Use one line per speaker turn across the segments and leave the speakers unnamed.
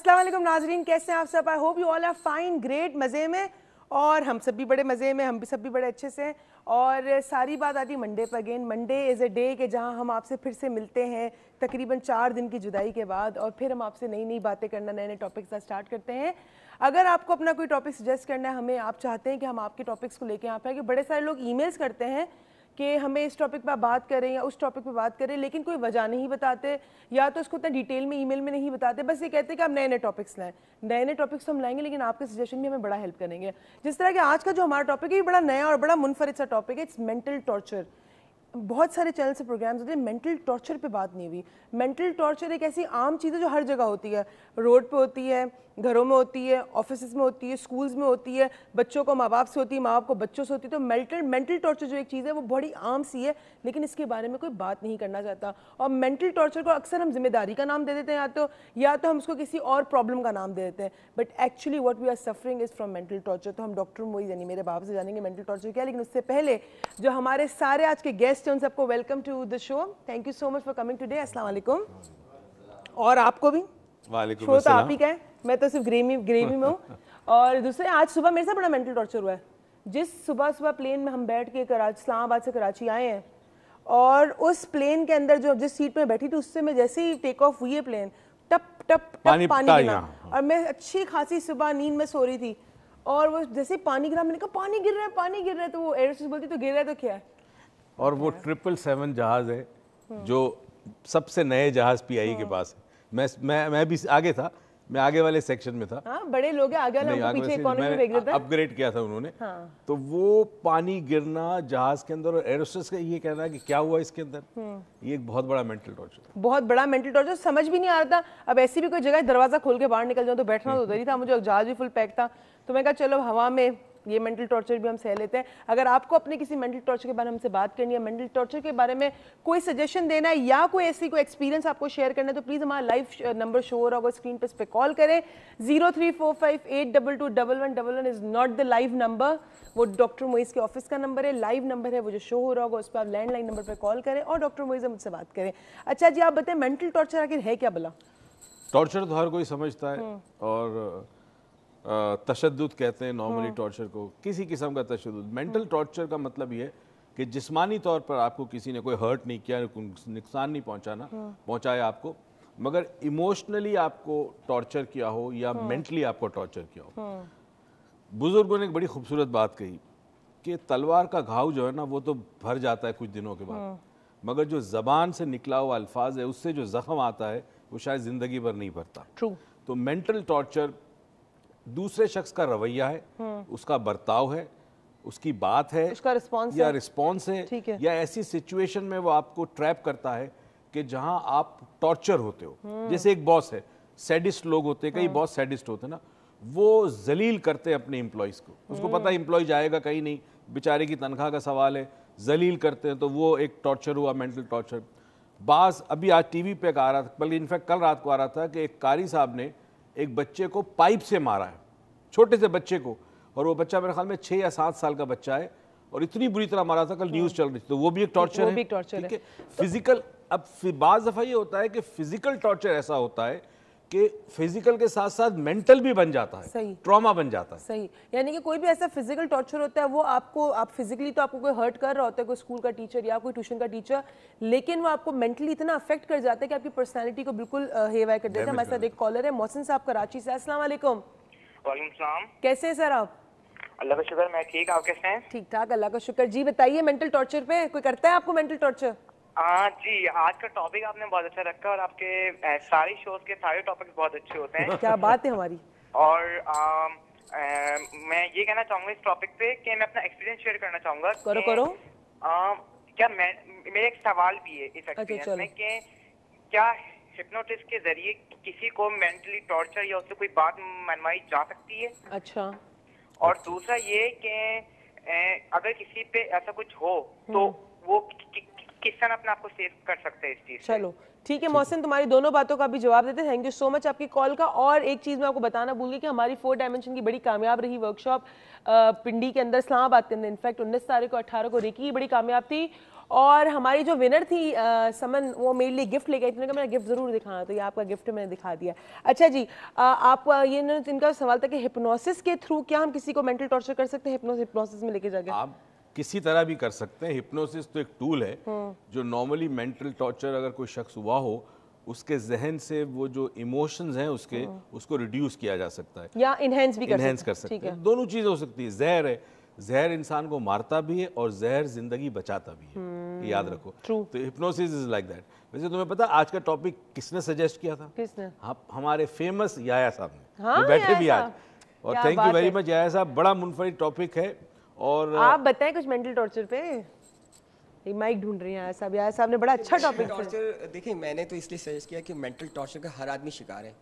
अस्सलाम वालेकुम नाजरीन, कैसे हैं आप सब? I hope you all are fine, great, मज़े में। और हम सब भी बड़े मज़े में, हम भी सब भी बड़े अच्छे से हैं। और सारी बात आती है मंडे पर again. Monday is a day कि जहां हम आपसे फिर से मिलते हैं तकरीबन 4 दिन की जुदाई के बाद, और फिर हम आपसे नई नई बातें करना, नए नए टॉपिक्स का स्टार्ट करते हैं। अगर आपको अपना कोई टॉपिक सजेस्ट करना है हमें, आप चाहते हैं कि हम आपके टॉपिक्स को लेकर यहाँ पे आए, कि बड़े सारे लोग ईमेल्स करते हैं कि हमें इस टॉपिक पर बात करें या उस टॉपिक पर बात करें, लेकिन कोई वजह नहीं बताते, या तो उसको इतना डिटेल में ईमेल में नहीं बताते, बस ये कहते हैं कि आप नए नए टॉपिक्स लाएं। नए नए टॉपिक्स तो हम लाएंगे, लेकिन आपके सजेशन भी हमें बड़ा हेल्प करेंगे। जिस तरह के आज का जो हमारा टॉपिक है, ये बड़ा नया और बड़ा मुनफरिद सा टॉपिक है, इट्स मेंटल टॉर्चर। बहुत सारे चैनल से प्रोग्राम्स होते हैं, मेंटल टॉर्चर पे बात नहीं हुई। मेंटल टॉर्चर एक ऐसी आम चीज़ है जो हर जगह होती है, रोड पे होती है, घरों में होती है, ऑफिस में होती है, स्कूल्स में होती है, बच्चों को माँ बाप से होती है, माँ बाप को बच्चों से होती है। तो मेंटल टॉर्चर जो एक चीज़ है वो बड़ी आम सी है, लेकिन इसके बारे में कोई बात नहीं करना चाहता। और मेंटल टॉर्चर को अक्सर हम जिम्मेदारी का नाम दे देते हैं, या तो हम उसको किसी और प्रॉब्लम का नाम दे देते हैं, but actually what we are suffering is from mental torture. तो हम डॉक्टर मोइज़ यानी मेरे बाप से जानेंगे मेंटल टॉर्चर क्या। लेकिन उससे पहले जो हमारे सारे आज के गेस्ट हैं उन सबको welcome to the show. Thank you so much for coming today. अस्सलाम वालेकुम। और आपको भी शो तो आप ही का है, मैं तो सिर्फ ग्रेवी में हूँ। और दूसरे, आज सुबह मेरे साथ बड़ा मेंटल टॉर्चर हुआ है। जिस सुबह प्लेन में हम बैठ के इस्लामाबाद से कराची आए हैं, और उस प्लेन के अंदर जो जिस सीट में बैठी थी, उससे मैं जैसे ही टेक ऑफ हुई है प्लेन, टप टप टप पानी गिरा। और मैं अच्छी खासी सुबह नींद में सो रही थी, और वो जैसे पानी गिरा, मैंने कहा पानी गिर रहा है, पानी गिर रहा है। तो वो एयर होस्टेस बोलती तो गिर रहा है तो क्या है।
और वो 777 जहाज है जो सबसे नए जहाज पीआई के पास है। मैं भी आगे था, मैं आगे वाले सेक्शन में था।
हाँ, बड़े लोग हैं, आगे वाले हमको पीछे इकोनॉमी में भेज देते हैं।
अपग्रेड किया था उन्होंने। हाँ। तो वो पानी गिरना जहाज के अंदर, और एयर होस्टेस का ये कहना है कि क्या हुआ इसके अंदर, ये एक बहुत बड़ा मेंटल टॉर्चर,
बहुत बड़ा मेंटल टॉर्चर। समझ भी नहीं आ रहा था। अब ऐसी भी कोई जगह दरवाजा खोल के बाहर निकल जाऊं तो बैठना तो उधर ही था, मुझे जहाज भी फुल पैक था। तो मैं कहा चलो हवा में ये मेंटल टॉर्चर भी हम सह लेते हैं। अगर आपको अपने किसी मेंटल टॉर्चर के बारे में हमसे बात करनी है, मेंटल टॉर्चर के बारे में कोई सजेशन देना है, या कोई ऐसी कोई एक्सपीरियंस आपको शेयर करना है, तो प्लीज़ हमारा लाइव नंबर शो हो रहा होगा स्क्रीन पर, इस पर कॉल करें। 0345822111 is not the live number, वो डॉक्टर मोइज़ के ऑफिस का नंबर है। लाइव नंबर है वो जो शो हो रहा होगा, उस पर आप लैंडलाइन नंबर पर कॉल करें और डॉक्टर मोइज़ मुझसे बात करें। अच्छा जी, आप बताएं मेंटल टॉर्चर आखिर है क्या भला?
टॉर्चर तो हर कोई समझता है, और तशद्दुद कहते हैं नॉर्मली टॉर्चर को, किसी किस्म का तशद्दुद। मेंटल टॉर्चर का मतलब ये है कि जिस्मानी तौर पर आपको किसी ने कोई हर्ट नहीं किया, नुकसान नहीं पहुंचाया आपको, मगर इमोशनली आपको टॉर्चर किया हो या मेंटली आपको टॉर्चर किया हो। बुजुर्गों ने एक बड़ी खूबसूरत बात कही कि तलवार का घाव जो है ना, वो तो भर जाता है कुछ दिनों के बाद, मगर जो जबान से निकला हुआ अल्फाज है, उससे जो जख्म आता है वो शायद जिंदगी भर नहीं भरता। तो मेंटल टॉर्चर दूसरे शख्स का रवैया है, उसका बर्ताव है, उसकी बात है, उसका रिस्पॉन्स है, या ऐसी सिचुएशन में वो आपको ट्रैप करता है कि जहां आप टॉर्चर होते हो। जैसे एक बॉस है, सैडिस्ट लोग होते हैं, कई बॉस सैडिस्ट होते हैं ना, वो जलील करते हैं अपने एम्प्लॉयज को। उसको पता है एम्प्लॉय जाएगा कहीं नहीं, बेचारे की तनख्वाह का सवाल है, जलील करते हैं। तो वो एक टॉर्चर हुआ, मेंटल टॉर्चर। बास अभी आज टीवी पे आ रहा था, बल्कि इनफैक्ट कल रात को आ रहा था कि एक कारी साहब ने एक बच्चे को पाइप से मारा है, छोटे से बच्चे को, और वो बच्चा मेरे ख्याल में 6 या 7 साल का बच्चा है, और इतनी बुरी तरह मारा था, कल न्यूज चल रही थी। तो वो भी एक टॉर्चर है, ठीक है। फिजिकल, अब बाज़ दफा ये होता है कि फिजिकल टॉर्चर ऐसा होता है कि फिजिकल के साथ साथ मेंटल भी बन जाता है, सही, ट्रॉमा बन जाता है।
सही, यानी कि कोई भी ऐसा फिजिकल टॉर्चर होता है, वो आप फिजिकली तो आपको कोई हर्ट कर रहा होता है, कोई स्कूल का टीचर या कोई ट्यूशन का टीचर, लेकिन वो आपको मेंटली इतना अफेक्ट कर जाता है कि आपकी पर्सनैलिटी को बिल्कुल हेवाय कर देता है। हमारे साथ एक कॉलर है, मोहसिन साहब कराची से। अस्सलाम वालेकुम।
वालेकुम सलाम।
कैसे हैं सर आप?
अल्लाह का शुक्र, मैं ठीक। आप कैसे हैं?
ठीक ठाक, अल्लाह का शुक्र। जी बताइए, मेंटल टॉर्चर पे कोई करता है आपको मेंटल टॉर्चर?
हाँ जी, आज का टॉपिक आपने बहुत अच्छा रखा, और आपके सारे शोज के सारे टॉपिक्स बहुत अच्छे होते हैं।
क्या बात है हमारी।
और मैं ये कहना चाहूंगा इस टॉपिक पे कि मैं अपना एक्सपीरियंस शेयर करना चाहूंगा।
करो।
क्या मेरा एक सवाल भी है इस एक्सपीरियंस में कि क्या हिप्नोटिस्ट के जरिए किसी को मेंटली टॉर्चर या उससे कोई बात मनवाई जा सकती है?
अच्छा।
और दूसरा ये कि अगर किसी पे ऐसा कुछ हो तो वो किस तरह अपने आप को सेव कर सकते हैं इस चीज से?
चलो ठीक है मोहसिन, तुम्हारी दोनों बातों का भी जवाब देते हैं। थैंक यू सो मच आपकी कॉल का। और एक चीज़ मैं आपको बताना भूल गई कि हमारी 4 डायमेंशन की बड़ी कामयाब रही वर्कशॉप पिंडी के अंदर, इस्लामाबाद के अंदर। इनफैक्ट 19 तारीख को 18 को रेकी की बड़ी कामयाब थी, और हमारी जो विनर थी समन, वो मेरे लिए गिफ्ट लेके आई थी, मेरा गिफ्ट जरूर दिखाना, तो ये आपका गिफ्ट मैंने दिखा दिया। अच्छा जी, आप ये इनका सवाल था कि हिप्नोसिस के थ्रू क्या हम किसी को मेंटल टॉर्चर कर सकते हैं, हिप्नोसिस में लेके जाके?
आप किसी तरह भी कर सकते हैं। हिप्नोसिस तो एक टूल है जो नॉर्मली मेंटल टॉर्चर अगर कोई शख्स हुआ हो, उसके जहन से वो जो इमोशंस हैं उसको रिड्यूस किया जा सकता है
या इनहेंस भी
कर सकते हैं। दोनों चीज़ें हो सकती है। जहर है, जहर इंसान को मारता भी है और जहर जिंदगी बचाता भी है, याद रखो। तो हिप्नोसिस इज लाइक दैट। वैसे तुम्हें पता आज का टॉपिक किसने सजेस्ट किया था?
किसने?
हमारे फेमस याया साहब ने।
हाँ,
बैठे भी आज, और थैंक यू वेरी मच याया साहब, बड़ा मुनफरिद टॉपिक है। और
आप बताएं कुछ मेंटल टॉर्चर पे। एक माइक ढूंढ रही हैं याया साहब ने बड़ा अच्छा टॉपिक
टॉर्चर। देखिए, मैंने तो इसलिए सजेस्ट किया कि मेंटल टॉर्चर का हर आदमी शिकार है।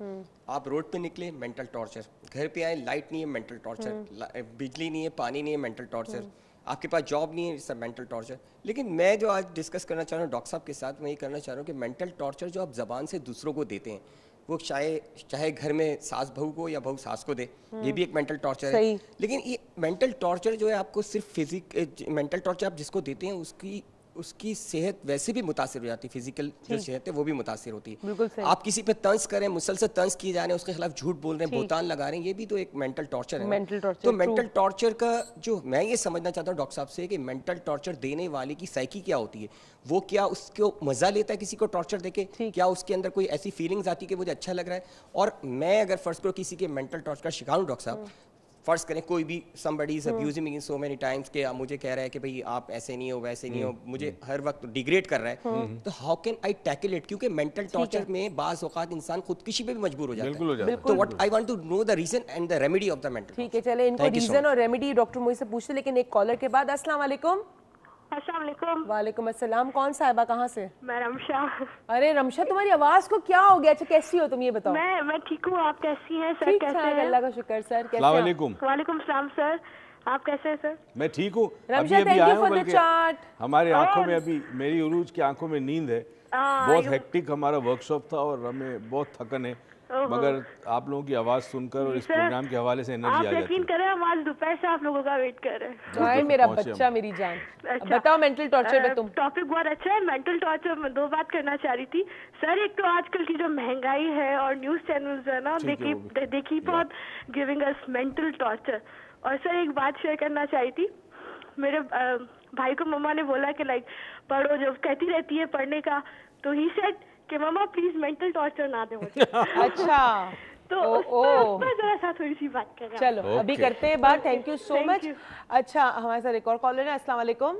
आप रोड पे निकले, मेंटल टॉर्चर, घर पे आए, लाइट नहीं है, मेंटल टॉर्चर, बिजली नहीं है, पानी नहीं है, मेंटल टॉर्चर, आपके पास जॉब नहीं है, सब मेंटल टॉर्चर। लेकिन मैं जो आज डिस्कस करना चाह रहा हूँ डॉक्टर साहब के साथ, मैं ये करना चाह रहा हूँ कि मेंटल टॉर्चर जो आप जबान से दूसरों को देते हैं, वो चाहे घर में सास बहू को या बहू सास को दे, ये भी एक मेंटल टॉर्चर है। लेकिन ये मेंटल टॉर्चर जो है आपको सिर्फ मेंटल टॉर्चर आप जिसको देते हैं उसकी सेहत वैसे भी मुतासिर हो जाती है, फिजिकल जो सेहत है वो भी मुतासिर होती है। आप किसी पे तंज करें, मुसलसल तंज किए जा रहे हैं, उसके खिलाफ झूठ बोल रहे हैं, बोतान लगा रहे हैं, ये भी तो एक मेंटल टॉर्चर है। तो मेंटल टॉर्चर का जो मैं ये समझना चाहता हूँ डॉक्टर साहब से कि मेंटल टॉर्चर देने वाले की साइकी क्या होती है, वो क्या उसको मजा लेता है किसी को टॉर्चर देके, क्या उसके अंदर कोई ऐसी फीलिंग्स आती है कि मुझे अच्छा लग रहा है। और मैं अगर फर्स्ट करो किसी के मेंटल टॉर्चर का शिकार हूँ डॉक्टर साहब, फर्स्ट करें कोई भी somebody is abusing me so many times कि मुझे कह रहा है कि भाई आप ऐसे नहीं हो, वैसे नहीं हो, मुझे हर वक्त डिग्रेड कर रहा है, तो how can I tackle it? क्योंकि मेंटल टॉर्चर में बाज़ औक़ात इंसान खुदकुशी पे भी मजबूर हो जाता है। तो what I want to know the reason and the remedy of the mental.
ठीक है, चले इनको रीजन और रेमेडी डॉक्टर मोई से पूछते, लेकिन एक कॉलर के बाद। अस्सलाम वालेकुम। वालेकुम अस्सलाम। कौन साहिबा, कहाँ से?
मैं रमशा।
अरे रमशा, तुम्हारी आवाज को क्या हो गया? अच्छा, कैसी हो तुम, ये बताओ।
मैं ठीक हूँ, आप कैसी हैं सर? कैसे हैं?
अल्लाह का शुक्र सर। कैसे?
वालेकुम सलाम सर, आप कैसे हैं सर?
मैं ठीक हूँ।
Ramsha, thank you for the chat.
हमारी आंखों में अभी, मेरी उरूज की आंखों में नींद है, बहुत हेक्टिक हमारा वर्कशॉप था और हमें बहुत थकन है, मगर आप लोगों की आवाज सुनकर और इस प्रोग्राम के हवाले से एनर्जी आ जाती है।
आप यकीन करें, हम आज दोपहर से आप लोगों का वेट कर रहे हैं।
हाय मेरा बच्चा, मेरी जान।
अच्छा,
बताओ मेंटल टॉर्चर पे तुम।
टॉपिक बहुत अच्छा है। मेंटल टॉर्चर में दो बात करना चाह रही थी सर। एक तो आजकल की जो महंगाई है और न्यूज चैनल्स है ना, they keep on giving us mental torture. और सर एक बात शेयर करना चाही थी, मेरे भाई को मम्मा ने बोला कि लाइक पढ़ो, जो कहती रहती है पढ़ने का, तो ही सेड कि मम्मा प्लीज मेंटल टॉर्चर ना दे मुझे।
अच्छा,
तो उस पर जरा सा थोड़ी सी बात करें।
चलो अभी करते हैं बात। Thank you so much. अच्छा, हमारे साथ एक और कॉलर है। अस्सलाम वालेकुम।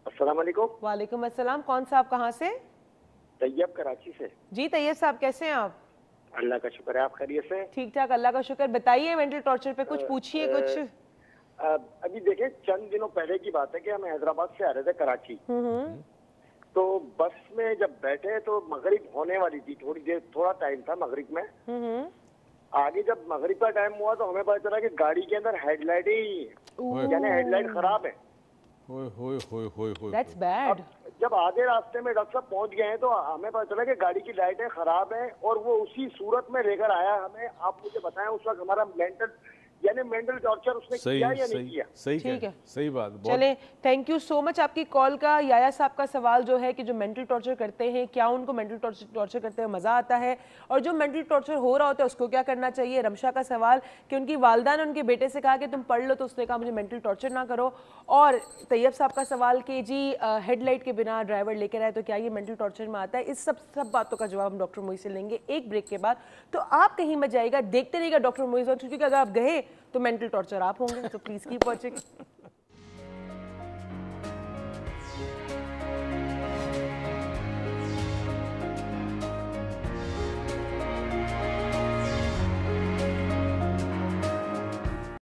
अस्सलाम वालेकुम।
वालेकुम अस्सलाम। कौन सा, आप कहाँ से?
तैयब, कराची से।
जी तैयब साहब, कैसे हैं आप?
अल्लाह का शुक्र है, आप खैरियत से?
ठीक ठाक, अल्लाह का शुक्र। बताइए मेंटल टॉर्चर पे कुछ पूछिए कुछ।
अभी देखिए, चंद दिनों पहले की बात है कि हम हैदराबाद से आ रहे थे कराची, तो बस में जब बैठे तो मगरिब होने वाली थी, थोड़ा टाइम था मगरिब में। आगे जब मगरिब का टाइम हुआ तो हमें पता चला कि गाड़ी के अंदर हेडलाइट ही, यानी हेडलाइट खराब है।
That's bad.
जब आधे रास्ते में डॉक्टर साहब पहुंच गए हैं तो हमें पता चला कि गाड़ी की लाइटें खराब हैं, और वो उसी सूरत में लेकर आया हमें। आप मुझे बताएं उस वक्त हमारा मेंटल टॉर्चर उसने किया या नहीं किया?
सही, ठीक है, सही बात।
चले, थैंक यू सो मच आपकी कॉल का। याया साहब का सवाल जो है कि जो मेंटल टॉर्चर करते हैं, क्या उनको मेंटल टॉर्चर करते हैं मजा आता है, और जो मेंटल टॉर्चर हो रहा होता है उसको क्या करना चाहिए। रमशा का सवाल कि उनकी वालदा ने उनके बेटे से कहा कि तुम पढ़ लो, तो उसने कहा मुझे मेंटल टॉर्चर ना करो। और तैयब साहब का सवाल कि जी हेडलाइट के बिना ड्राइवर लेकर आए तो क्या ये मेंटल टॉर्चर में आता है। इस सब बातों का जवाब हम डॉक्टर मोई से लेंगे एक ब्रेक के बाद। तो आप कहीं मत जाइएगा, देखते रहिएगा डॉक्टर मोई, क्योंकि अगर आप गए तो मेंटल टॉर्चर आप होंगे। तो प्लीज कीप वॉचिंग।